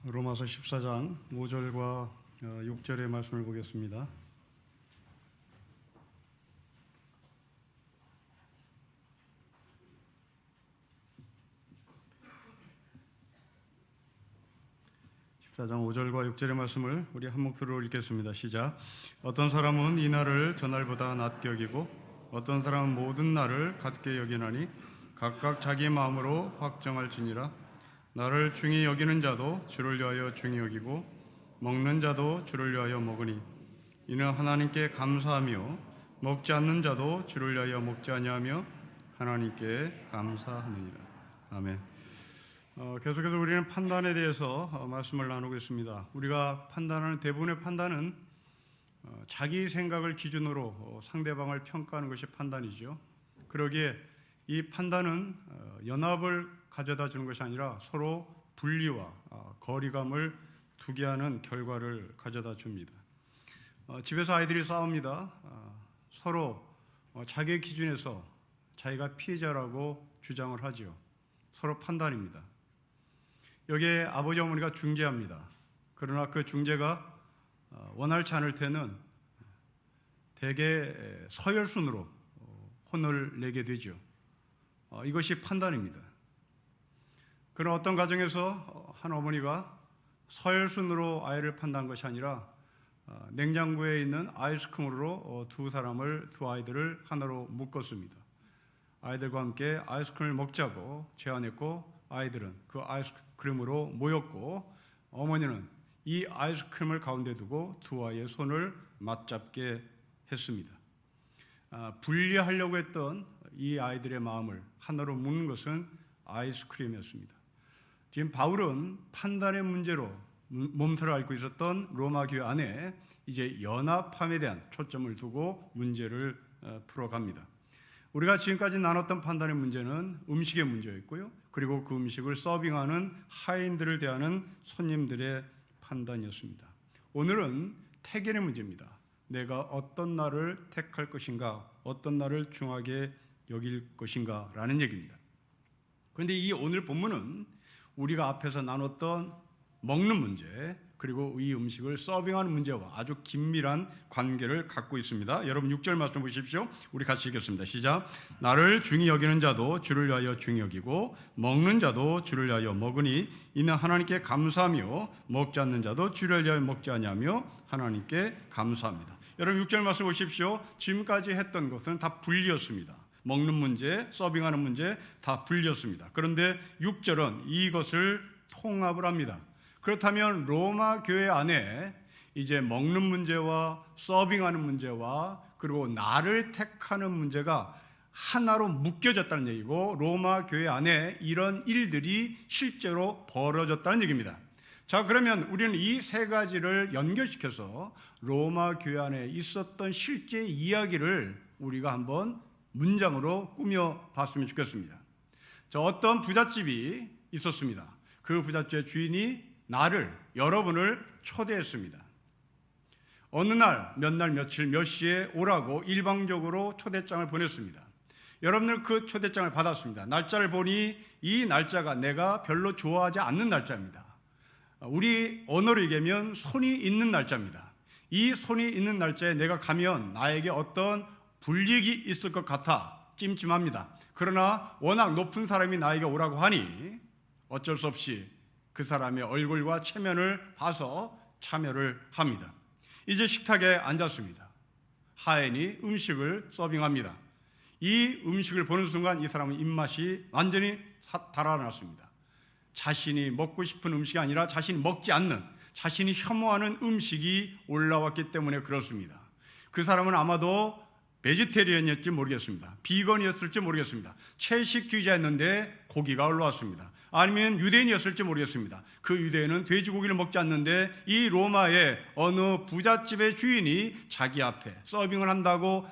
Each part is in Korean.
로마서 14장 5절과 6절의 말씀을 보겠습니다. 장 5절과 6절의 말씀을 우리 한 목소리로 읽겠습니다. 시작. 어떤 사람은 이 날을 전날보다 낮게 여기고 어떤 사람은 모든 날을 같게 여기나니 각각 자기 마음으로 확정할지니라. 나를 중히 여기는 자도 주를 위하여 중히 여기고 먹는 자도 주를 위하여 먹으니 이는 하나님께 감사하며 먹지 않는 자도 주를 위하여 먹지 아니하며 하나님께 감사하느니라. 아멘. 계속해서 우리는 판단에 대해서 말씀을 나누고 있습니다. 우리가 판단하는 대부분의 판단은 자기 생각을 기준으로 상대방을 평가하는 것이 판단이죠. 그러기에 이 판단은 연합을 가져다 주는 것이 아니라 서로 분리와 거리감을 두게 하는 결과를 가져다 줍니다. 집에서 아이들이 싸웁니다. 서로 자기 기준에서 자기가 피해자라고 주장을 하죠. 서로 판단입니다. 여기에 아버지 어머니가 중재합니다. 그러나 그 중재가 원활치 않을 때는 대개 서열순으로 혼을 내게 되죠. 이것이 판단입니다. 그런 어떤 가정에서 한 어머니가 서열순으로 아이를 판단한 것이 아니라 냉장고에 있는 아이스크림으로 두 아이들을 하나로 묶었습니다. 아이들과 함께 아이스크림을 먹자고 제안했고 아이들은 그 아이스크림으로 모였고 어머니는 이 아이스크림을 가운데 두고 두 아이의 손을 맞잡게 했습니다. 분리하려고 했던 이 아이들의 마음을 하나로 묶는 것은 아이스크림이었습니다. 지금 바울은 판단의 문제로 몸살을 앓고 있었던 로마 교회 안에 이제 연합함에 대한 초점을 두고 문제를 풀어갑니다. 우리가 지금까지 나눴던 판단의 문제는 음식의 문제였고요. 그리고 그 음식을 서빙하는 하인들을 대하는 손님들의 판단이었습니다. 오늘은 택의 문제입니다. 내가 어떤 날을 택할 것인가, 어떤 날을 중하게 여길 것인가 라는 얘기입니다. 그런데 이 오늘 본문은 우리가 앞에서 나눴던 먹는 문제 그리고 이 음식을 서빙하는 문제와 아주 긴밀한 관계를 갖고 있습니다. 여러분 6절 말씀 보십시오. 우리 같이 읽겠습니다. 시작. 나를 중히 여기는 자도 주를 위하여 중히 여기고 먹는 자도 주를 위하여 먹으니 이는 하나님께 감사하며 먹지 않는 자도 주를 위하여 먹지 아니하며 하나님께 감사합니다. 여러분 6절 말씀 보십시오. 지금까지 했던 것은 다 분리였습니다. 먹는 문제, 서빙하는 문제 다 분리였습니다. 그런데 6절은 이것을 통합을 합니다. 그렇다면 로마 교회 안에 이제 먹는 문제와 서빙하는 문제와 그리고 나를 택하는 문제가 하나로 묶여졌다는 얘기고 로마 교회 안에 이런 일들이 실제로 벌어졌다는 얘기입니다. 자, 그러면 우리는 이 세 가지를 연결시켜서 로마 교회 안에 있었던 실제 이야기를 우리가 한번 문장으로 꾸며봤으면 좋겠습니다. 자, 어떤 부잣집이 있었습니다. 그 부잣집의 주인이 여러분을 초대했습니다. 어느 날, 몇 날, 며칠, 몇 시에 오라고 일방적으로 초대장을 보냈습니다. 여러분들 그 초대장을 받았습니다. 날짜를 보니 이 날짜가 내가 별로 좋아하지 않는 날짜입니다. 우리 언어로 얘기하면 손이 있는 날짜입니다. 이 손이 있는 날짜에 내가 가면 나에게 어떤 불이익이 있을 것 같아 찜찜합니다. 그러나 워낙 높은 사람이 나에게 오라고 하니 어쩔 수 없이 그 사람의 얼굴과 체면을 봐서 참여를 합니다. 이제 식탁에 앉았습니다. 하인이 음식을 서빙합니다. 이 음식을 보는 순간 이 사람은 입맛이 완전히 달아났습니다. 자신이 먹고 싶은 음식이 아니라 자신이 먹지 않는, 자신이 혐오하는 음식이 올라왔기 때문에 그렇습니다. 그 사람은 아마도 베지테리언이었지 모르겠습니다. 비건이었을지 모르겠습니다. 채식주의자였는데 고기가 올라왔습니다. 아니면 유대인이었을지 모르겠습니다. 그 유대인은 돼지고기를 먹지 않는데 이 로마의 어느 부잣집의 주인이 자기 앞에 서빙을 한다고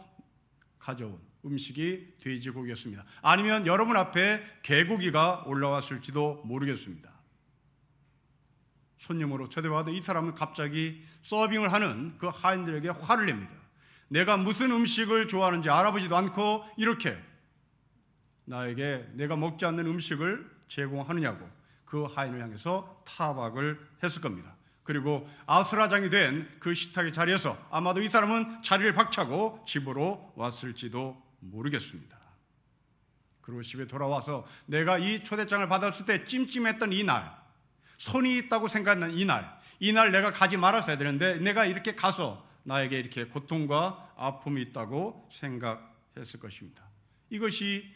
가져온 음식이 돼지고기였습니다. 아니면 여러분 앞에 개고기가 올라왔을지도 모르겠습니다. 손님으로 초대받은 이 사람은 갑자기 서빙을 하는 그 하인들에게 화를 냅니다. 내가 무슨 음식을 좋아하는지 알아보지도 않고 이렇게 나에게 내가 먹지 않는 음식을 제공하느냐고 그 하인을 향해서 타박을 했을 겁니다. 그리고 아수라장이 된 그 식탁의 자리에서 아마도 이 사람은 자리를 박차고 집으로 왔을지도 모르겠습니다. 그리고 집에 돌아와서 내가 이 초대장을 받았을 때 찜찜했던 이 날, 손이 있다고 생각하는 이 날 내가 가지 말았어야 되는데 내가 이렇게 가서 나에게 이렇게 고통과 아픔이 있다고 생각했을 것입니다. 이것이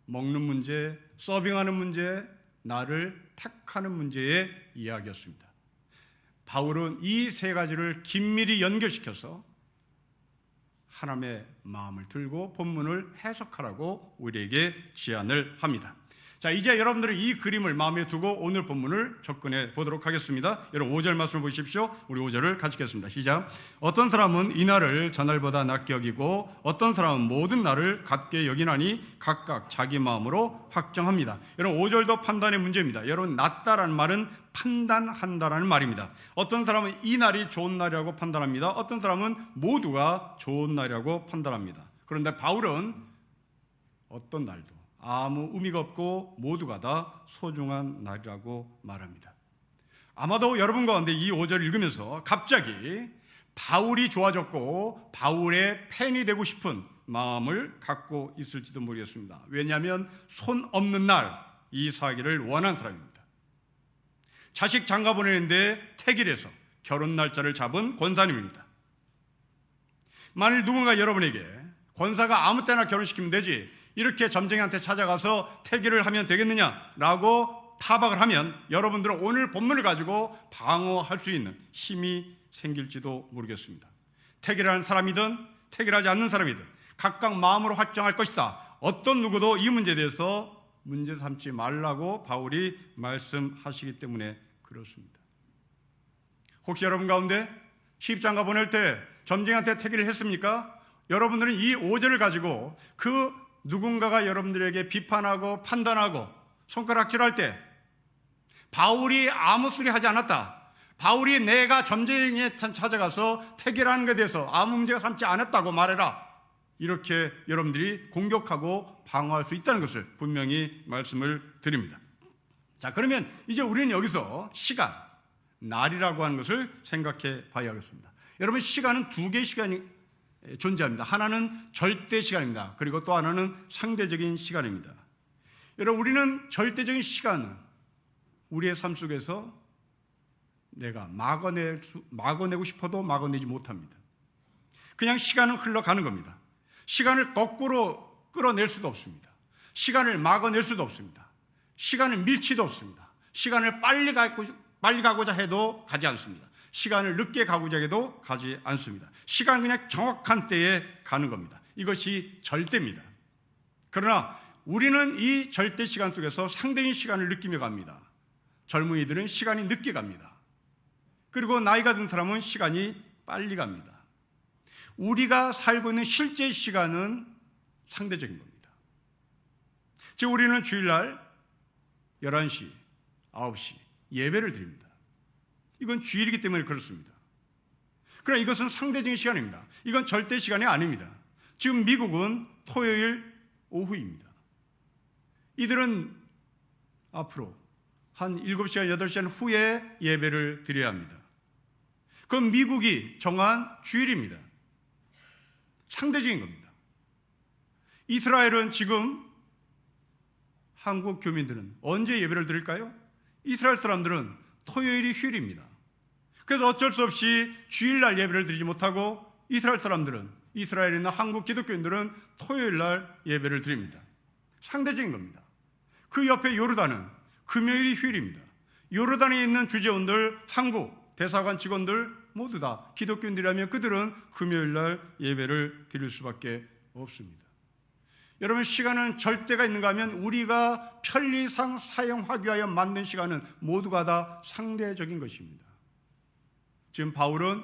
먹는 문제, 서빙하는 문제, 나를 택하는 문제의 이야기였습니다. 바울은 이 세 가지를 긴밀히 연결시켜서 하나님의 마음을 들고 본문을 해석하라고 우리에게 제안을 합니다. 자, 이제 여러분들은 이 그림을 마음에 두고 오늘 본문을 접근해 보도록 하겠습니다. 여러분 5절 말씀을 보십시오. 우리 5절을 같이 읽겠습니다. 시작. 어떤 사람은 이 날을 전날보다 낮게 여기고 어떤 사람은 모든 날을 같게 여기나니 각각 자기 마음으로 확정합니다. 여러분 5절도 판단의 문제입니다. 여러분 낮다라는 말은 판단한다라는 말입니다. 어떤 사람은 이 날이 좋은 날이라고 판단합니다. 어떤 사람은 모두가 좋은 날이라고 판단합니다. 그런데 바울은 어떤 날도 아무 의미가 없고 모두가 다 소중한 날이라고 말합니다. 아마도 여러분 가운데 이 5절을 읽으면서 갑자기 바울이 좋아졌고 바울의 팬이 되고 싶은 마음을 갖고 있을지도 모르겠습니다. 왜냐하면 손 없는 날 이사하기를 원한 사람입니다. 자식 장가 보내는데 택일해서 결혼 날짜를 잡은 권사님입니다. 만일 누군가 여러분에게 권사가 아무 때나 결혼시키면 되지 이렇게 점쟁이한테 찾아가서 태기를 하면 되겠느냐라고 타박을 하면 여러분들은 오늘 본문을 가지고 방어할 수 있는 힘이 생길지도 모르겠습니다. 태기를 하는 사람이든 태기를 하지 않는 사람이든 각각 마음으로 확정할 것이다. 어떤 누구도 이 문제에 대해서 문제 삼지 말라고 바울이 말씀하시기 때문에 그렇습니다. 혹시 여러분 가운데 시집장가 보낼 때 점쟁이한테 태기를 했습니까? 여러분들은 이 5절을 가지고 그 누군가가 여러분들에게 비판하고 판단하고 손가락질할 때 바울이 아무 소리 하지 않았다, 바울이 내가 점쟁이에 찾아가서 태기라는 것에 대해서 아무 문제가 삼지 않았다고 말해라, 이렇게 여러분들이 공격하고 방어할 수 있다는 것을 분명히 말씀을 드립니다. 자, 그러면 이제 우리는 여기서 시간, 날이라고 하는 것을 생각해 봐야겠습니다. 여러분, 시간은 두 개의 시간이 존재합니다. 하나는 절대 시간입니다. 그리고 또 하나는 상대적인 시간입니다. 여러분, 우리는 절대적인 시간은 우리의 삶 속에서 내가 막아내고 싶어도 막아내지 못합니다. 그냥 시간은 흘러가는 겁니다. 시간을 거꾸로 끌어낼 수도 없습니다. 시간을 막아낼 수도 없습니다. 시간을 밀치도 없습니다. 시간을 빨리 가고자 해도 가지 않습니다. 시간을 늦게 가고자 해도 가지 않습니다. 시간은 그냥 정확한 때에 가는 겁니다. 이것이 절대입니다. 그러나 우리는 이 절대 시간 속에서 상대인 시간을 느끼며 갑니다. 젊은이들은 시간이 늦게 갑니다. 그리고 나이가 든 사람은 시간이 빨리 갑니다. 우리가 살고 있는 실제 시간은 상대적인 겁니다. 즉 우리는 주일날 11시, 9시 예배를 드립니다. 이건 주일이기 때문에 그렇습니다. 그러나 이것은 상대적인 시간입니다. 이건 절대 시간이 아닙니다. 지금 미국은 토요일 오후입니다. 이들은 앞으로 한 7시간, 8시간 후에 예배를 드려야 합니다. 그건 미국이 정한 주일입니다. 상대적인 겁니다. 이스라엘은 지금 한국 교민들은 언제 예배를 드릴까요? 이스라엘 사람들은 토요일이 휴일입니다. 그래서 어쩔 수 없이 주일날 예배를 드리지 못하고 이스라엘 사람들은, 이스라엘이나 한국 기독교인들은 토요일날 예배를 드립니다. 상대적인 겁니다. 그 옆에 요르단은 금요일이 휴일입니다. 요르단에 있는 주재원들, 한국 대사관 직원들 모두 다 기독교인들이라면 그들은 금요일날 예배를 드릴 수밖에 없습니다. 여러분, 시간은 절대가 있는가 하면 우리가 편리상 사용하기 위하여 만든 시간은 모두가 다 상대적인 것입니다. 지금 바울은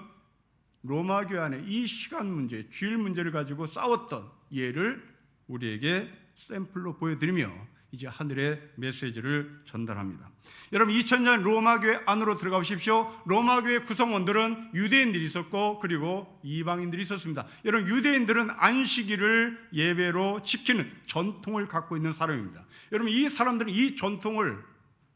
로마 교회 안에 이 시간 문제, 주일 문제를 가지고 싸웠던 예를 우리에게 샘플로 보여드리며 이제 하늘의 메시지를 전달합니다. 여러분, 2000년 로마 교회 안으로 들어가 보십시오. 로마 교회 구성원들은 유대인들이 있었고 그리고 이방인들이 있었습니다. 여러분, 유대인들은 안식일을 예배로 지키는 전통을 갖고 있는 사람입니다. 여러분, 이 사람들은 이 전통을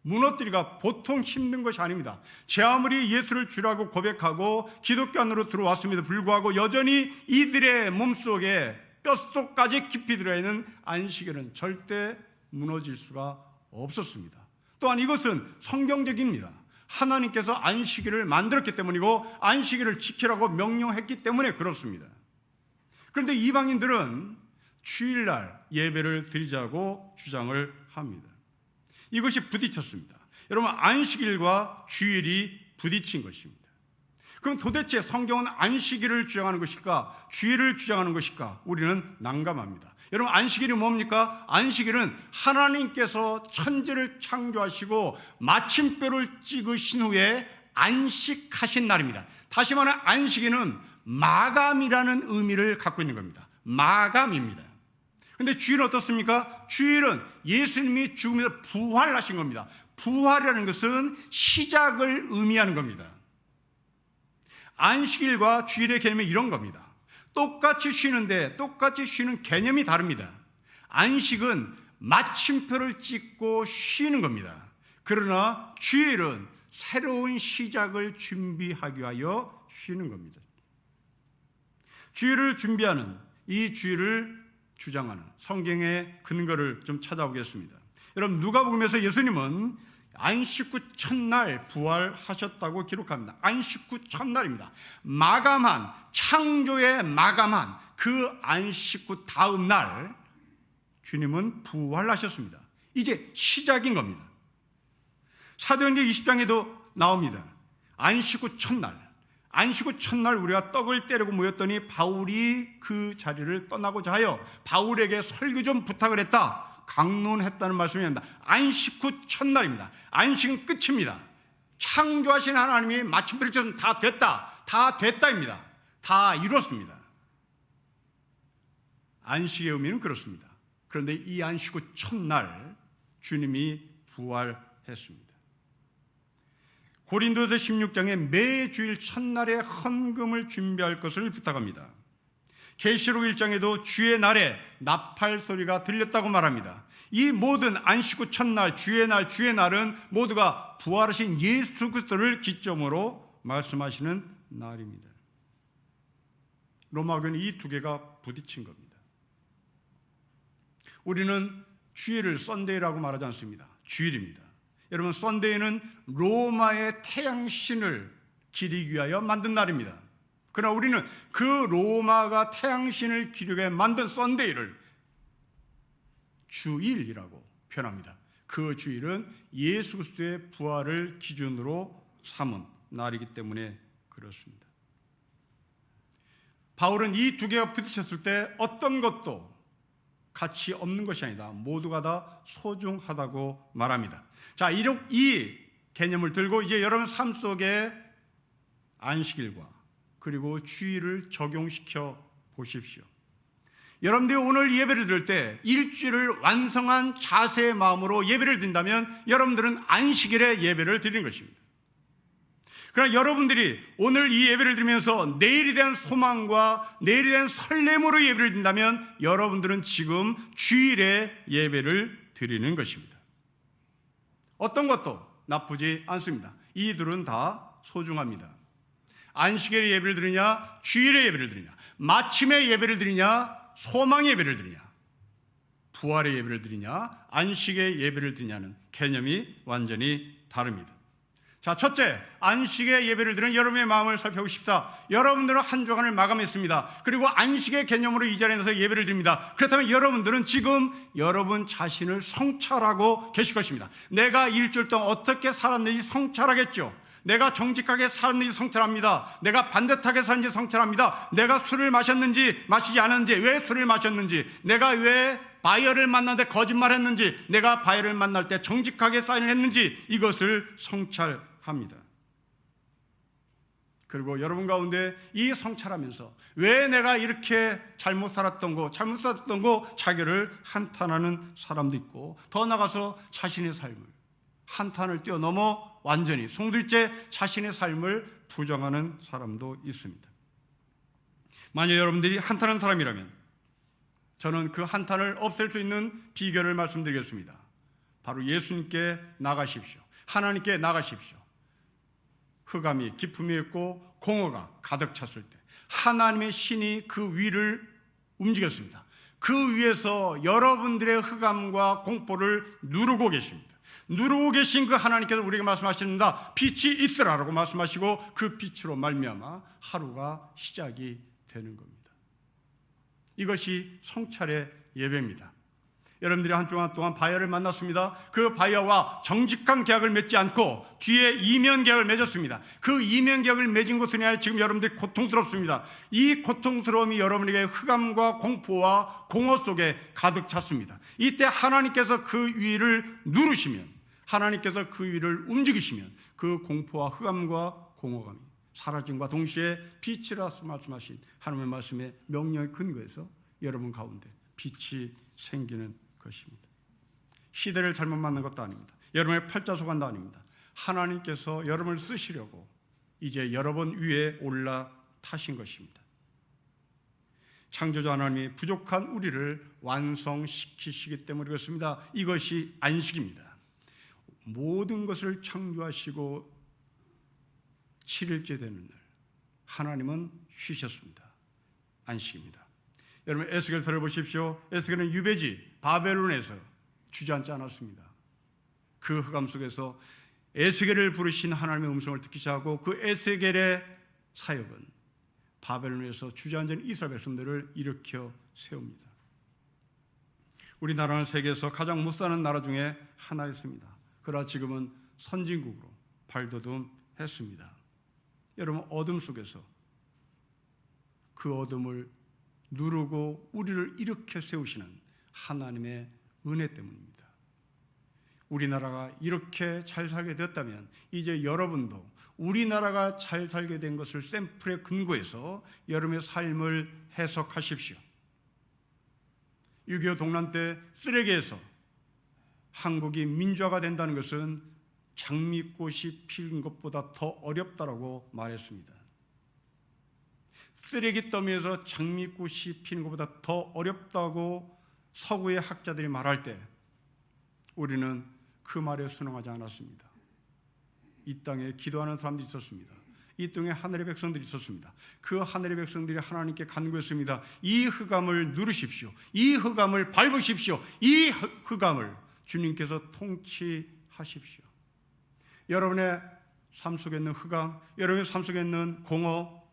무너뜨리기가 보통 힘든 것이 아닙니다. 제 아무리 예수를 주라고 고백하고 기독교 안으로 들어왔음에도 불구하고 여전히 이들의 몸속에 뼛속까지 깊이 들어있는 안식일은 절대 무너질 수가 없었습니다. 또한 이것은 성경적입니다. 하나님께서 안식일을 만들었기 때문이고 안식일을 지키라고 명령했기 때문에 그렇습니다. 그런데 이방인들은 주일날 예배를 드리자고 주장을 합니다. 이것이 부딪혔습니다. 여러분, 안식일과 주일이 부딪힌 것입니다. 그럼 도대체 성경은 안식일을 주장하는 것일까? 주일을 주장하는 것일까? 우리는 난감합니다. 여러분, 안식일이 뭡니까? 안식일은 하나님께서 천지를 창조하시고 마침표를 찍으신 후에 안식하신 날입니다. 다시 말하면 안식일은 마감이라는 의미를 갖고 있는 겁니다. 마감입니다. 근데 주일은 어떻습니까? 주일은 예수님이 죽음에서 부활하신 겁니다. 부활이라는 것은 시작을 의미하는 겁니다. 안식일과 주일의 개념이 이런 겁니다. 똑같이 쉬는데 똑같이 쉬는 개념이 다릅니다. 안식은 마침표를 찍고 쉬는 겁니다. 그러나 주일은 새로운 시작을 준비하기 위하여 쉬는 겁니다. 주일을 준비하는, 이 주일을 주장하는 성경의 근거를 좀 찾아보겠습니다. 여러분, 누가복음에서 예수님은 안식 후 첫날 부활하셨다고 기록합니다. 안식 후 첫날입니다. 마감한, 창조에 마감한 그 안식 후 다음 날 주님은 부활하셨습니다. 이제 시작인 겁니다. 사도행전 20장에도 나옵니다. 안식 후 첫날, 안식 후 첫날 우리가 떡을 떼려고 모였더니 바울이 그 자리를 떠나고자 하여 바울에게 설교 좀 부탁을 했다, 강론했다는 말씀이 납니다. 안식 후 첫날입니다. 안식은 끝입니다. 창조하신 하나님이 마침표를 찍어서 다 됐다, 다 됐다입니다. 다 이뤘습니다. 안식의 의미는 그렇습니다. 그런데 이 안식 후 첫날 주님이 부활했습니다. 고린도서 16장에 매 주일 첫날에 헌금을 준비할 것을 부탁합니다. 계시록 1장에도 주의 날에 나팔 소리가 들렸다고 말합니다. 이 모든 안식 후 첫날, 주의 날은 모두가 부활하신 예수 그리스도를 기점으로 말씀하시는 날입니다. 로마교는 이 두 개가 부딪힌 겁니다. 우리는 주일을 썬데이라고 말하지 않습니다. 주일입니다. 여러분, 썬데이는 로마의 태양신을 기리기 위하여 만든 날입니다. 그러나 우리는 그 로마가 태양신을 기리기 위해 만든 썬데이를 주일이라고 표현합니다. 그 주일은 예수 그리스도의 부활을 기준으로 삼은 날이기 때문에 그렇습니다. 바울은 이 두 개가 부딪혔을 때 어떤 것도 가치 없는 것이 아니다, 모두가 다 소중하다고 말합니다. 자, 이 개념을 들고 이제 여러분 삶 속에 안식일과 그리고 주일을 적용시켜 보십시오. 여러분들이 오늘 예배를 드릴 때 일주일을 완성한 자세의 마음으로 예배를 드린다면 여러분들은 안식일에 예배를 드리는 것입니다. 그러나 여러분들이 오늘 이 예배를 드리면서 내일에 대한 소망과 내일에 대한 설렘으로 예배를 드린다면 여러분들은 지금 주일에 예배를 드리는 것입니다. 어떤 것도 나쁘지 않습니다. 이 둘은 다 소중합니다. 안식일에 예배를 드리냐, 주일에 예배를 드리냐, 마침에 예배를 드리냐, 소망의 예배를 드리냐, 부활의 예배를 드리냐, 안식의 예배를 드리냐는 개념이 완전히 다릅니다. 자, 첫째, 안식의 예배를 드리는 여러분의 마음을 살펴보고 싶다. 여러분들은 한 주간을 마감했습니다. 그리고 안식의 개념으로 이 자리에 나서 예배를 드립니다. 그렇다면 여러분들은 지금 여러분 자신을 성찰하고 계실 것입니다. 내가 일주일 동안 어떻게 살았는지 성찰하겠죠. 내가 정직하게 살았는지 성찰합니다. 내가 반듯하게 살았는지 성찰합니다. 내가 술을 마셨는지 마시지 않았는지, 왜 술을 마셨는지, 내가 왜 바이어를 만났는데 거짓말했는지, 내가 바이어를 만날 때 정직하게 사인을 했는지, 이것을 성찰합니다. 그리고 여러분 가운데 이 성찰하면서 왜 내가 이렇게 잘못 살았던 거 자기를 한탄하는 사람도 있고, 더 나아가서 자신의 삶을 한탄을 뛰어넘어 완전히 송두리째 자신의 삶을 부정하는 사람도 있습니다. 만약 여러분들이 한탄하는 사람이라면 저는 그 한탄을 없앨 수 있는 비결을 말씀드리겠습니다. 바로 예수님께 나가십시오. 하나님께 나가십시오. 흑암이 기품이 있고 공허가 가득 찼을 때 하나님의 신이 그 위를 움직였습니다. 그 위에서 여러분들의 흑암과 공포를 누르고 계십니다. 누르고 계신 그 하나님께서 우리에게 말씀하십니다. 빛이 있으라라고 말씀하시고 그 빛으로 말미암아 하루가 시작이 되는 겁니다. 이것이 성찰의 예배입니다. 여러분들이 한 주간 동안 바야를 만났습니다. 그 바야와 정직한 계약을 맺지 않고 뒤에 이면 계약을 맺었습니다. 그 이면 계약을 맺은 것은 아니라 지금 여러분들이 고통스럽습니다. 이 고통스러움이 여러분에게 흑암과 공포와 공허 속에 가득 찼습니다. 이때 하나님께서 그 위를 누르시면, 하나님께서 그 위를 움직이시면 그 공포와 흑암과 공허감이 사라짐과 동시에 빛이라 말씀하신 하나님의 말씀의 명령의 근거에서 여러분 가운데 빛이 생기는 것입니다. 시대를 잘못 만난 것도 아닙니다. 여러분의 팔자소관도 아닙니다. 하나님께서 여러분을 쓰시려고 이제 여러분 위에 올라타신 것입니다. 창조주 하나님이 부족한 우리를 완성시키시기 때문에 그렇습니다. 이것이 안식입니다. 모든 것을 창조하시고 7일째 되는 날 하나님은 쉬셨습니다. 안식입니다. 여러분 에스겔 들어보십시오. 에스겔은 유배지 바벨론에서 주저앉지 않았습니다. 그 흑암 속에서 에스겔을 부르신 하나님의 음성을 듣기 시작하고 그 에스겔의 사역은 바벨론에서 주저앉은 이스라엘 백성들을 일으켜 세웁니다. 우리나라는 세계에서 가장 못 사는 나라 중에 하나였습니다. 그러나 지금은 선진국으로 발돋움했습니다. 여러분 어둠 속에서 그 어둠을 누르고 우리를 일으켜 세우시는 하나님의 은혜 때문입니다. 우리나라가 이렇게 잘 살게 되었다면 이제 여러분도 우리나라가 잘 살게 된 것을 샘플에 근거해서 여러분의 삶을 해석하십시오. 6.25 동란 때 쓰레기에서 한국이 민주화가 된다는 것은 장미꽃이 피는 것보다 더 어렵다라고 말했습니다. 쓰레기 더미에서 장미꽃이 피는 것보다 더 어렵다고 서구의 학자들이 말할 때 우리는 그 말에 순응하지 않았습니다. 이 땅에 기도하는 사람들이 있었습니다. 이 땅에 하늘의 백성들이 있었습니다. 그 하늘의 백성들이 하나님께 간구했습니다. 이 흑암을 누르십시오. 이 흑암을 밟으십시오. 이 흑암을 주님께서 통치하십시오. 여러분의 삶 속에 있는 흑암, 여러분의 삶 속에 있는 공허,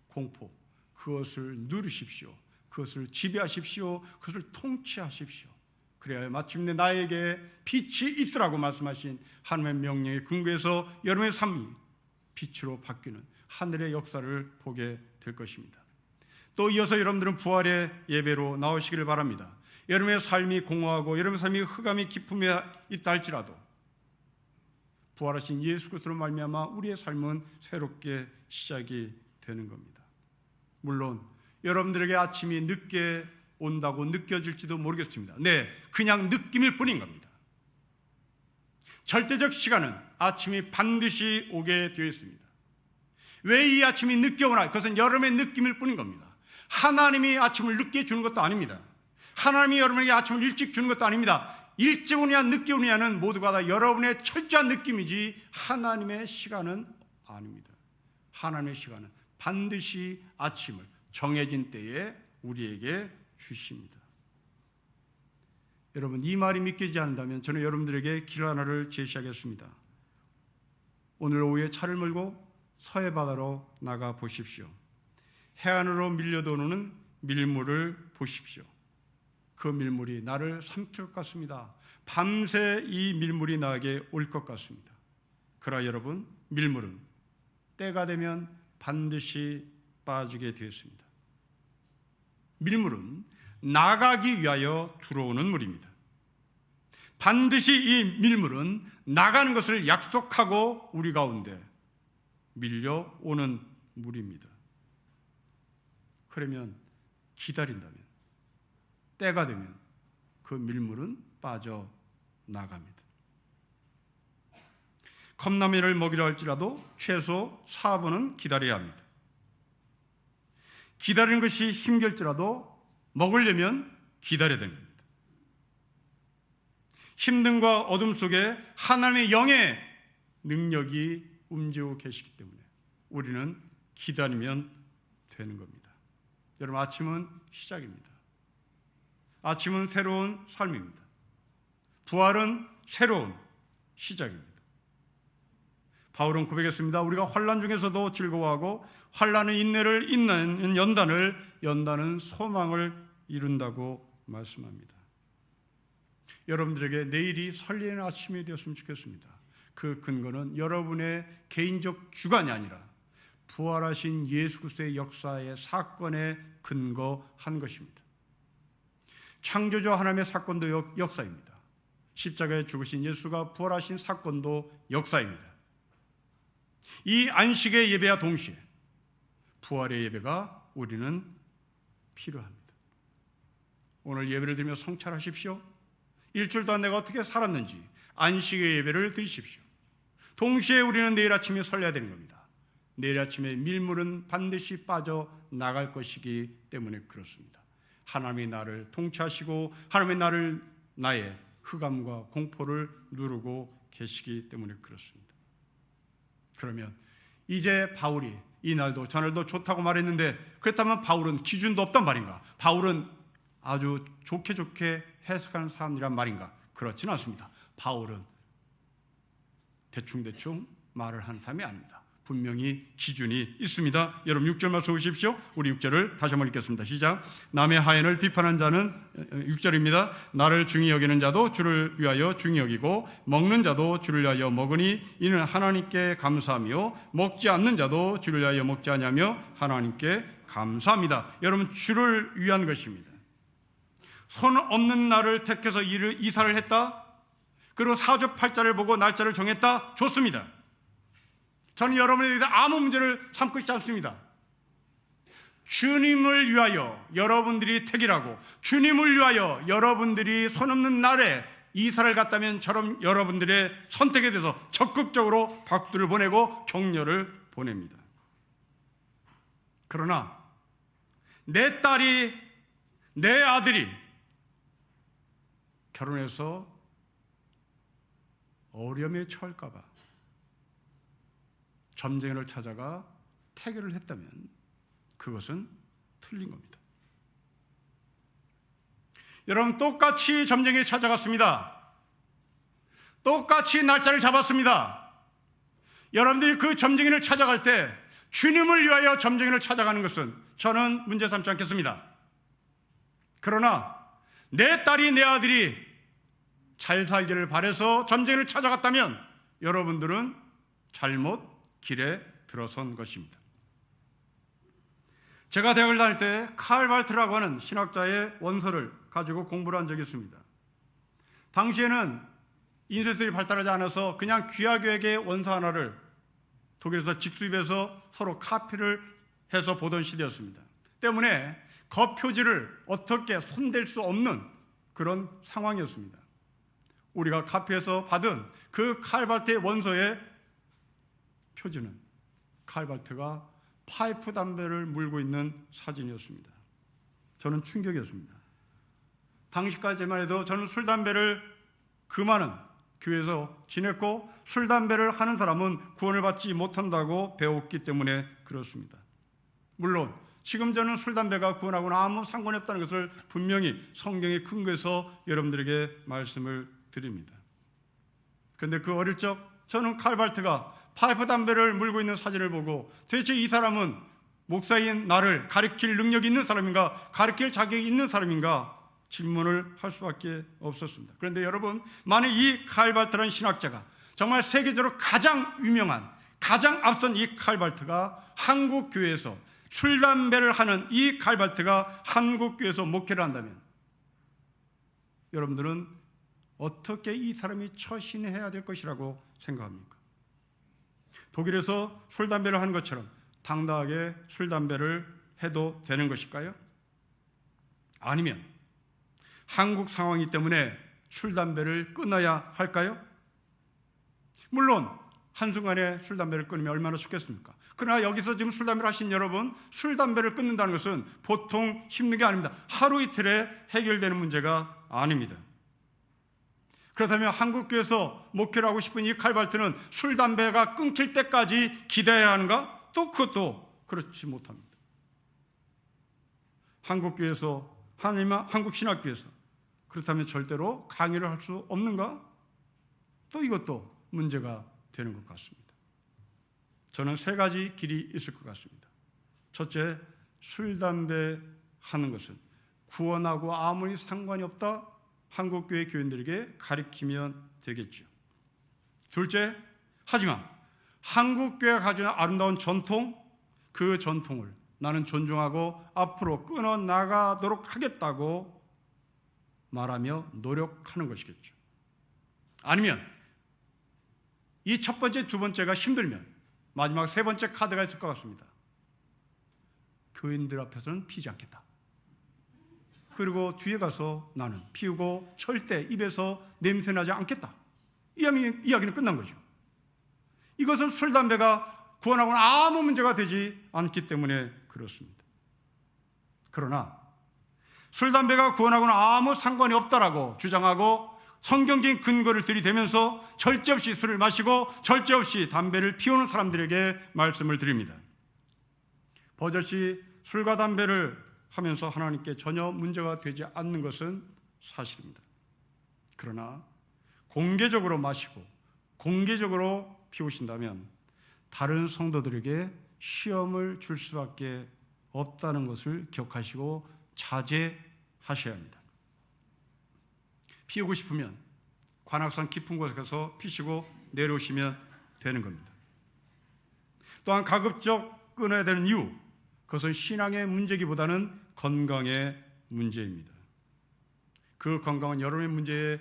공포, 그것을 누르십시오. 그것을 지배하십시오. 그것을 통치하십시오. 그래야 마침내 나에게 빛이 있으라고 말씀하신 하나님의 명령에 근거해서 여러분의 삶이 빛으로 바뀌는 하늘의 역사를 보게 될 것입니다. 또 이어서 여러분들은 부활의 예배로 나오시기를 바랍니다. 여러분의 삶이 공허하고 여러분의 삶이 흑암이 깊음에 있다 할지라도 부활하신 예수 그리스도로 말미암아 우리의 삶은 새롭게 시작이 되는 겁니다. 물론 여러분들에게 아침이 늦게 온다고 느껴질지도 모르겠습니다. 네, 그냥 느낌일 뿐인 겁니다. 절대적 시간은 아침이 반드시 오게 되어 있습니다. 왜 이 아침이 늦게 오나? 그것은 여러분의 느낌일 뿐인 겁니다. 하나님이 아침을 늦게 주는 것도 아닙니다. 하나님이 여러분에게 아침을 일찍 주는 것도 아닙니다. 일찍 오느냐 늦게 오느냐는 모두가 다 여러분의 철저한 느낌이지 하나님의 시간은 아닙니다. 하나님의 시간은 반드시 아침을 정해진 때에 우리에게 주십니다. 여러분 이 말이 믿기지 않는다면 저는 여러분들에게 길 하나를 제시하겠습니다. 오늘 오후에 차를 몰고 서해 바다로 나가 보십시오. 해안으로 밀려도는 밀물을 보십시오. 그 밀물이 나를 삼킬 것 같습니다. 밤새 이 밀물이 나에게 올 것 같습니다. 그러나 여러분 밀물은 때가 되면 반드시 빠지게 되었습니다. 밀물은 나가기 위하여 들어오는 물입니다. 반드시 이 밀물은 나가는 것을 약속하고 우리 가운데 밀려오는 물입니다. 그러면 기다린다면 때가 되면 그 밀물은 빠져나갑니다. 컵라면을 먹이려 할지라도 최소 4분은 기다려야 합니다. 기다리는 것이 힘들지라도 먹으려면 기다려야 됩니다. 힘듦과 어둠 속에 하나님의 영의 능력이 움직이고 계시기 때문에 우리는 기다리면 되는 겁니다. 여러분, 아침은 시작입니다. 아침은 새로운 삶입니다. 부활은 새로운 시작입니다. 바울은 고백했습니다. 우리가 환난 중에서도 즐거워하고 환난의 인내를 인내는 연단은 소망을 이룬다고 말씀합니다. 여러분들에게 내일이 설레는 아침이 되었으면 좋겠습니다. 그 근거는 여러분의 개인적 주관이 아니라 부활하신 예수 그리스도의 역사의 사건에 근거한 것입니다. 창조주 하나님의 사건도 역사입니다. 십자가에 죽으신 예수가 부활하신 사건도 역사입니다. 이 안식의 예배와 동시에 부활의 예배가 우리는 필요합니다. 오늘 예배를 드리며 성찰하십시오. 일주일 동안 내가 어떻게 살았는지 안식의 예배를 드리십시오. 동시에 우리는 내일 아침에 설레야 되는 겁니다. 내일 아침에 밀물은 반드시 빠져나갈 것이기 때문에 그렇습니다. 하나님이 나를 통치하시고 하나님이 나의 흑암과 공포를 누르고 계시기 때문에 그렇습니다. 그러면 이제 바울이 이날도 저날도 좋다고 말했는데 그렇다면 바울은 기준도 없단 말인가? 바울은 아주 좋게 해석하는 사람이란 말인가? 그렇지는 않습니다. 바울은 대충 말을 하는 사람이 아닙니다. 분명히 기준이 있습니다. 여러분 6절 말씀 보십시오. 우리 6절을 다시 한번 읽겠습니다. 시작. 남의 하인을 비판한 자는 6절입니다. 나를 중히 여기는 자도 주를 위하여 중히 여기고 먹는 자도 주를 위하여 먹으니 이는 하나님께 감사하며 먹지 않는 자도 주를 위하여 먹지 아니하며 하나님께 감사합니다. 여러분, 주를 위한 것입니다. 손 없는 날을 택해서 이사를 했다. 그리고 사주팔자를 보고 날짜를 정했다. 좋습니다. 저는 여러분에 대해서 아무 문제를 삼고 있지 않습니다. 주님을 위하여 여러분들이 택이라고, 주님을 위하여 여러분들이 손 없는 날에 이사를 갔다면 저런 여러분들의 선택에 대해서 적극적으로 박수를 보내고 격려를 보냅니다. 그러나 내 딸이, 내 아들이 결혼해서 어려움에 처할까 봐 점쟁이를 찾아가 태교를 했다면 그것은 틀린 겁니다. 여러분, 똑같이 점쟁이를 찾아갔습니다. 똑같이 날짜를 잡았습니다. 여러분들이 그 점쟁이를 찾아갈 때 주님을 위하여 점쟁이를 찾아가는 것은 저는 문제 삼지 않겠습니다. 그러나 내 딸이, 내 아들이 잘 살기를 바라서 점쟁이를 찾아갔다면 여러분들은 잘못 길에 들어선 것입니다. 제가 대학을 다닐 때 칼 발트라고 하는 신학자의 원서를 가지고 공부를 한 적이 있습니다. 당시에는 인쇄술이 발달하지 않아서 그냥 귀하교에게 원서 하나를 독일에서 직수입해서 서로 카피를 해서 보던 시대였습니다. 때문에 겉표지를 어떻게 손댈 수 없는 그런 상황이었습니다. 우리가 카피해서 받은 그 칼발트의 원서의 표지는 칼발트가 파이프 담배를 물고 있는 사진이었습니다. 저는 충격이었습니다. 당시까지만 해도 저는 술, 담배를 금하는 교회에서 지냈고 술, 담배를 하는 사람은 구원을 받지 못한다고 배웠기 때문에 그렇습니다. 물론 지금 저는 술, 담배가 구원하고는 아무 상관이 없다는 것을 분명히 성경의 근거에서 여러분들에게 말씀을 드립니다. 그런데 그 어릴 적 저는 칼발트가 파이프 담배를 물고 있는 사진을 보고 도대체 이 사람은 목사인 나를 가르칠 능력이 있는 사람인가, 가르칠 자격이 있는 사람인가 질문을 할 수밖에 없었습니다. 그런데 여러분, 만약 이 칼발트라는 신학자가 정말 세계적으로 가장 유명한, 가장 앞선 이 칼발트가 한국 교회에서 술, 담배를 하는 이 칼발트가 한국 교회에서 목회를 한다면 여러분들은 어떻게 이 사람이 처신해야 될 것이라고 생각합니까? 독일에서 술, 담배를 하는 것처럼 당당하게 술, 담배를 해도 되는 것일까요? 아니면 한국 상황이기 때문에 술, 담배를 끊어야 할까요? 물론 한순간에 술, 담배를 끊으면 얼마나 좋겠습니까? 그러나 여기서 지금 술, 담배를 하신 여러분, 술, 담배를 끊는다는 것은 보통 힘든 게 아닙니다. 하루 이틀에 해결되는 문제가 아닙니다. 그렇다면 한국교회에서 목회를 하고 싶은 이 칼발트는 술, 담배가 끊길 때까지 기다려야 하는가? 또 그것도 그렇지 못합니다. 한국교회에서, 한국신학교에서 그렇다면 절대로 강의를 할 수 없는가? 또 이것도 문제가 되는 것 같습니다. 저는 세 가지 길이 있을 것 같습니다. 첫째, 술, 담배 하는 것은 구원하고 아무리 상관이 없다 한국교회 교인들에게 가르치면 되겠죠. 둘째, 하지만 한국교회가 가진 아름다운 전통, 그 전통을 나는 존중하고 앞으로 끊어나가도록 하겠다고 말하며 노력하는 것이겠죠. 아니면 이 첫 번째, 두 번째가 힘들면 마지막 세 번째 카드가 있을 것 같습니다. 교인들 앞에서는 피지 않겠다. 그리고 뒤에 가서 나는 피우고 절대 입에서 냄새나지 않겠다. 이야기는 끝난 거죠. 이것은 술, 담배가 구원하고는 아무 문제가 되지 않기 때문에 그렇습니다. 그러나 술, 담배가 구원하고는 아무 상관이 없다라고 주장하고 성경적인 근거를 들이대면서 절제 없이 술을 마시고 절제 없이 담배를 피우는 사람들에게 말씀을 드립니다. 버젓이 술과 담배를 하면서 하나님께 전혀 문제가 되지 않는 것은 사실입니다. 그러나 공개적으로 마시고 공개적으로 피우신다면 다른 성도들에게 시험을 줄 수밖에 없다는 것을 기억하시고 자제하셔야 합니다. 피우고 싶으면 관악산 깊은 곳에 가서 피시고 내려오시면 되는 겁니다. 또한 가급적 끊어야 되는 이유, 그것은 신앙의 문제기보다는 건강의 문제입니다. 그 건강은 여러분의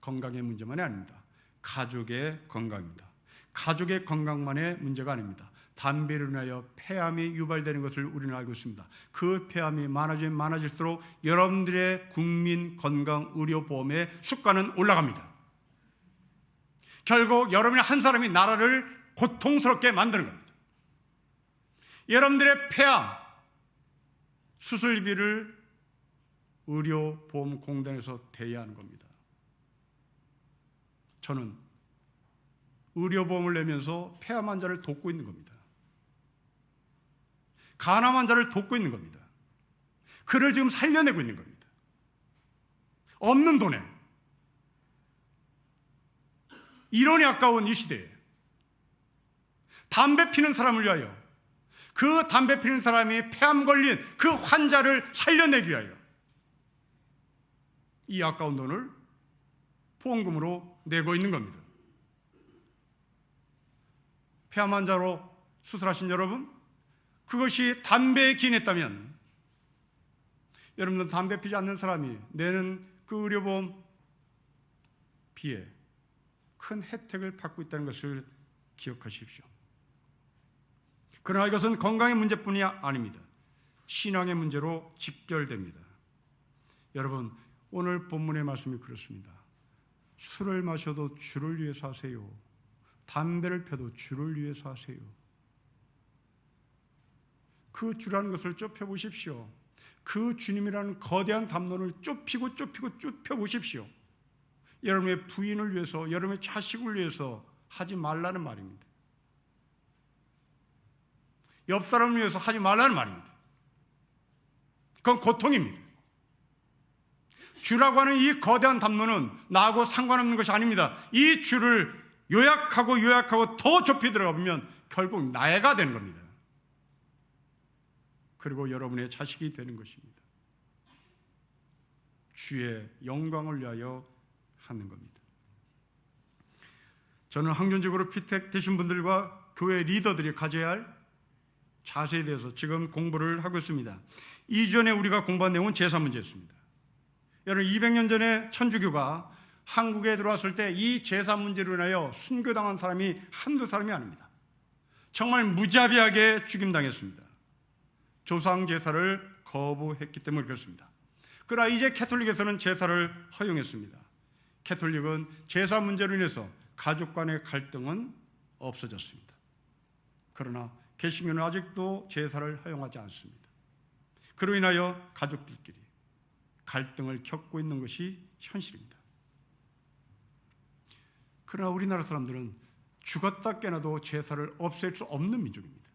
건강의 문제만이 아닙니다. 가족의 건강입니다. 가족의 건강만의 문제가 아닙니다. 담배로 인하여 폐암이 유발되는 것을 우리는 알고 있습니다. 그 폐암이 많아지면 많아질수록 여러분들의 국민 건강 의료보험의 수가는 올라갑니다. 결국 여러분의 한 사람이 나라를 고통스럽게 만드는 겁니다. 여러분들의 폐암 수술비를 의료보험공단에서 대야 하는 겁니다. 저는 의료보험을 내면서 폐암 환자를 돕고 있는 겁니다. 간암 환자를 돕고 있는 겁니다. 그를 지금 살려내고 있는 겁니다. 없는 돈에, 이론이 아까운 이 시대에 담배 피는 사람을 위하여, 그 담배 피는 사람이 폐암 걸린 그 환자를 살려내기 위하여 이 아까운 돈을 보험금으로 내고 있는 겁니다. 폐암 환자로 수술하신 여러분, 그것이 담배에 기인했다면 여러분들 담배 피지 않는 사람이 내는 그 의료보험 비에 큰 혜택을 받고 있다는 것을 기억하십시오. 그러나 이것은 건강의 문제뿐이 아닙니다. 신앙의 문제로 직결됩니다. 여러분, 오늘 본문의 말씀이 그렇습니다. 술을 마셔도 주를 위해서 하세요. 담배를 펴도 주를 위해서 하세요. 그 주라는 것을 좁혀보십시오. 그 주님이라는 거대한 담론을 좁히고 좁혀보십시오. 여러분의 부인을 위해서, 여러분의 자식을 위해서 하지 말라는 말입니다. 옆 사람을 위해서 하지 말라는 말입니다. 그건 고통입니다. 주라고 하는 이 거대한 담론은 나하고 상관없는 것이 아닙니다. 이 주를 요약하고 더 좁히 들어가 보면 결국 나애가 되는 겁니다. 그리고 여러분의 자식이 되는 것입니다. 주의 영광을 위하여 하는 겁니다. 저는 학년적으로 피택되신 분들과 교회 리더들이 가져야 할 자세에 대해서 지금 공부를 하고 있습니다. 이전에 우리가 공부한 내용은 제사 문제였습니다. 여러분, 200년 전에 천주교가 한국에 들어왔을 때 이 제사 문제로 인하여 순교당한 사람이 한두 사람이 아닙니다. 정말 무자비하게 죽임당했습니다. 조상 제사를 거부했기 때문에 그렇습니다. 그러나 이제 캐톨릭에서는 제사를 허용했습니다. 캐톨릭은 제사 문제로 인해서 가족 간의 갈등은 없어졌습니다. 그러나 개신교는 아직도 제사를 허용하지 않습니다. 그로 인하여 가족들끼리 갈등을 겪고 있는 것이 현실입니다. 그러나 우리나라 사람들은 죽었다 깨나도 제사를 없앨 수 없는 민족입니다.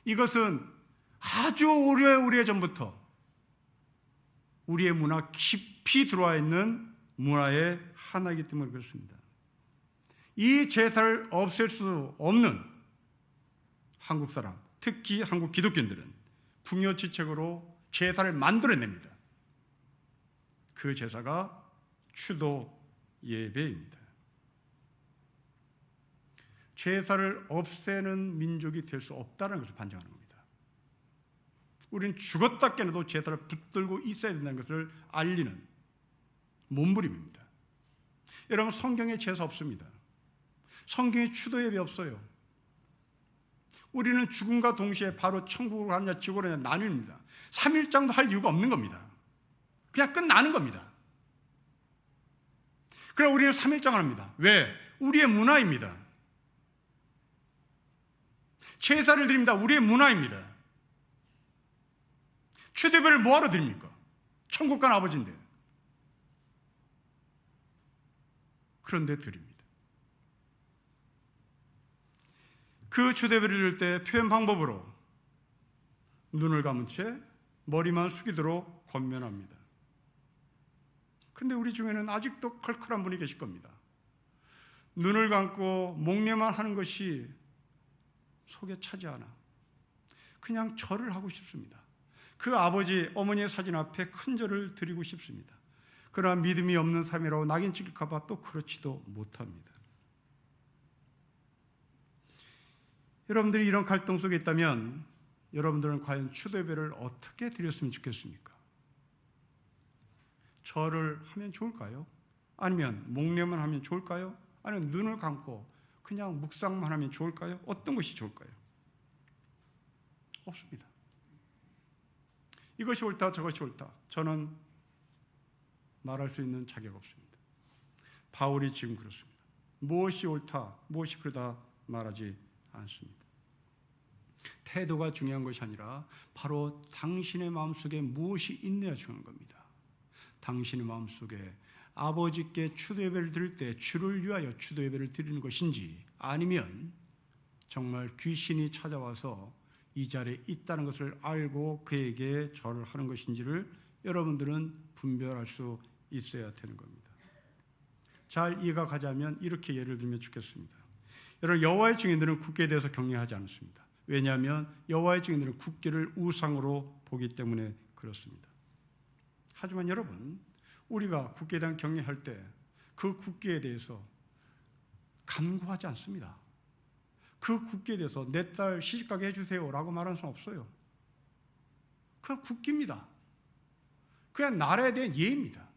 이것은 아주 오래전부터 우리의 문화 깊이 들어와 있는 문화의 하나이기 때문에 그렇습니다. 이 제사를 없앨 수 없는 한국 사람, 특히 한국 기독교인들은 궁여지책으로 제사를 만들어냅니다. 그 제사가 추도 예배입니다. 제사를 없애는 민족이 될 수 없다는 것을 반증하는 겁니다. 우리는 죽었다 깨나도 제사를 붙들고 있어야 된다는 것을 알리는 몸부림입니다. 여러분, 성경에 제사 없습니다. 성경에 추도 예배 없어요. 우리는 죽음과 동시에 바로 천국으로 가느냐 지옥으로 가느냐 나뉩니다. 3일장도 할 이유가 없는 겁니다. 그냥 끝나는 겁니다. 그래서 우리는 3일장을 합니다. 왜? 우리의 문화입니다. 제사를 드립니다. 우리의 문화입니다. 추대배를 뭐하러 드립니까? 천국 간 아버지인데. 그런데 드립니다. 그 추대배를 드릴 때 표현 방법으로 눈을 감은 채 머리만 숙이도록 권면합니다. 근데 우리 중에는 아직도 컬컬한 분이 계실 겁니다. 눈을 감고 목례만 하는 것이 속에 차지 않아. 그냥 절을 하고 싶습니다. 그 아버지, 어머니의 사진 앞에 큰 절을 드리고 싶습니다. 그러나 믿음이 없는 삶이라고 낙인 찍힐까 봐 또 그렇지도 못합니다. 여러분들이 이런 갈등 속에 있다면 여러분들은 과연 추도 예배를 어떻게 드렸으면 좋겠습니까? 절을 하면 좋을까요? 아니면 목례만 하면 좋을까요? 아니면 눈을 감고 그냥 묵상만 하면 좋을까요? 어떤 것이 좋을까요? 없습니다. 이것이 옳다, 저것이 옳다. 저는 말할 수 있는 자격 없습니다. 바울이 지금 그렇습니다. 무엇이 옳다, 무엇이 그르다 말하지 않습니다. 태도가 중요한 것이 아니라 바로 당신의 마음속에 무엇이 있느냐 중요한 겁니다. 당신의 마음속에 아버지께 추도예배를 드릴 때 주를 위하여 추도예배를 드리는 것인지, 아니면 정말 귀신이 찾아와서 이 자리에 있다는 것을 알고 그에게 절을 하는 것인지를 여러분들은 분별할 수 있어야 되는 겁니다. 잘 이해가 가자면 이렇게 예를 들면 좋겠습니다. 여러분, 여호와의 증인들은 국기에 대해서 경외하지 않습니다. 왜냐하면 여호와의 증인들은 국기를 우상으로 보기 때문에 그렇습니다. 하지만 여러분, 우리가 국기에 대한 경외할 때 그 국기에 대해서 간구하지 않습니다. 그 국기에 대해서 내 딸 시집가게 해주세요 라고 말하는 사람 없어요. 그냥 국기입니다. 그냥 나라에 대한 예의입니다.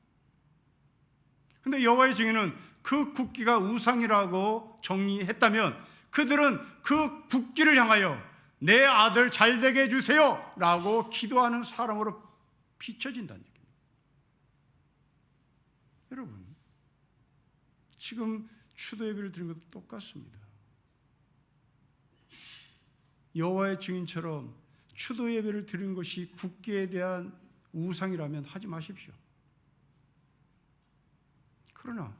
그런데 여호와의 증인은 그 국기가 우상이라고 정의했다면 그들은 그 국기를 향하여 내 아들 잘되게 해주세요 라고 기도하는 사람으로 비춰진다는 얘기입니다. 여러분, 지금 추도 예배를 드리는 것도 똑같습니다. 여호와의 증인처럼 추도 예배를 드리는 것이 국기에 대한 우상이라면 하지 마십시오. 그러나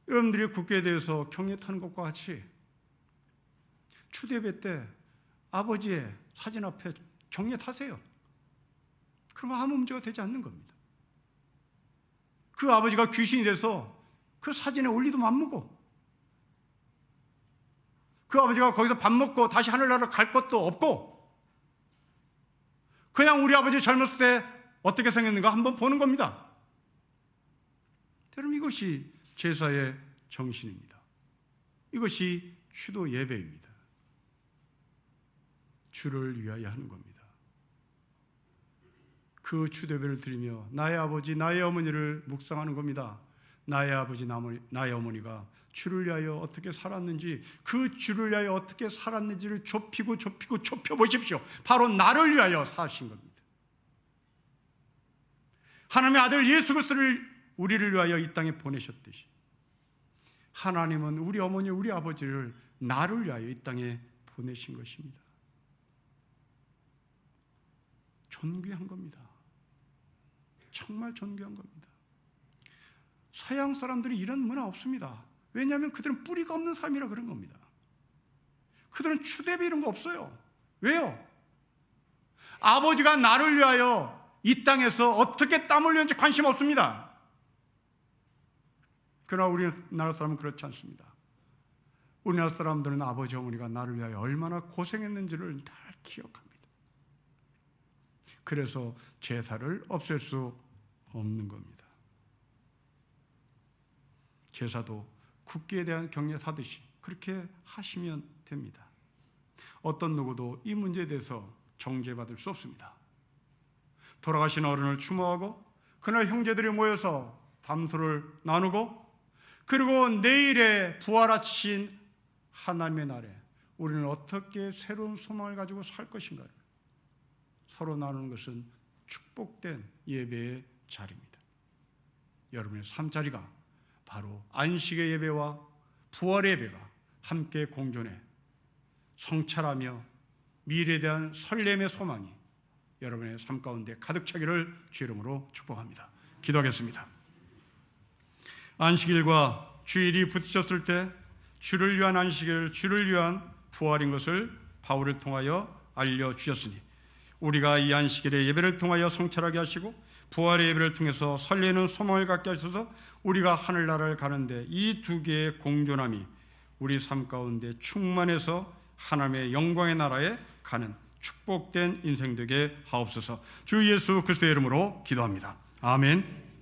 여러분들이 국기에 대해서 경외 타는 것과 같이 추도 예배 때 아버지의 사진 앞에 경외 타세요. 그러면 아무 문제가 되지 않는 겁니다. 그 아버지가 귀신이 돼서 그 사진에 올리도 맘먹고, 그 아버지가 거기서 밥 먹고 다시 하늘나라로 갈 것도 없고, 그냥 우리 아버지 젊었을 때 어떻게 생겼는가 한번 보는 겁니다. 여러분, 이것이 제사의 정신입니다. 이것이 추도 예배입니다. 주를 위하여 하는 겁니다. 그 추도 예배를 드리며 나의 아버지, 나의 어머니를 묵상하는 겁니다. 나의 아버지, 나의 어머니가 주를 위하여 어떻게 살았는지, 그 주를 위하여 어떻게 살았는지를 좁히고 좁혀보십시오. 바로 나를 위하여 사신 겁니다. 하나님의 아들 예수 그리스도를 우리를 위하여 이 땅에 보내셨듯이 하나님은 우리 어머니, 우리 아버지를 나를 위하여 이 땅에 보내신 것입니다. 존귀한 겁니다. 정말 존귀한 겁니다. 서양 사람들이 이런 문화 없습니다. 왜냐하면 그들은 뿌리가 없는 삶이라 그런 겁니다. 그들은 추대비 이런 거 없어요. 왜요? 아버지가 나를 위하여 이 땅에서 어떻게 땀 흘렸는지 관심 없습니다. 그러나 우리나라 사람은 그렇지 않습니다. 우리나라 사람들은 아버지 어머니가 나를 위하여 얼마나 고생했는지를 다 기억합니다. 그래서 제사를 없앨 수 없는 겁니다. 제사도 국기에 대한 경례 사듯이 그렇게 하시면 됩니다. 어떤 누구도 이 문제에 대해서 정죄받을 수 없습니다. 돌아가신 어른을 추모하고 그날 형제들이 모여서 담소를 나누고 그리고 내일에 부활하신 하나님의 날에 우리는 어떻게 새로운 소망을 가지고 살 것인가를 서로 나누는 것은 축복된 예배의 자리입니다. 여러분의 삶자리가 바로 안식의 예배와 부활의 예배가 함께 공존해 성찰하며 미래에 대한 설렘의 소망이 여러분의 삶 가운데 가득 차기를 주 이름으로 축복합니다. 기도하겠습니다. 안식일과 주일이 부딪혔을 때 주를 위한 안식일, 주를 위한 부활인 것을 바울을 통하여 알려주셨으니 우리가 이 안식일의 예배를 통하여 성찰하게 하시고 부활의 예배를 통해서 설레는 소망을 갖게 하셔서 우리가 하늘나라를 가는데 이 두 개의 공존함이 우리 삶 가운데 충만해서 하나님의 영광의 나라에 가는 축복된 인생 되게 하옵소서. 주 예수 그리스도의 이름으로 기도합니다. 아멘.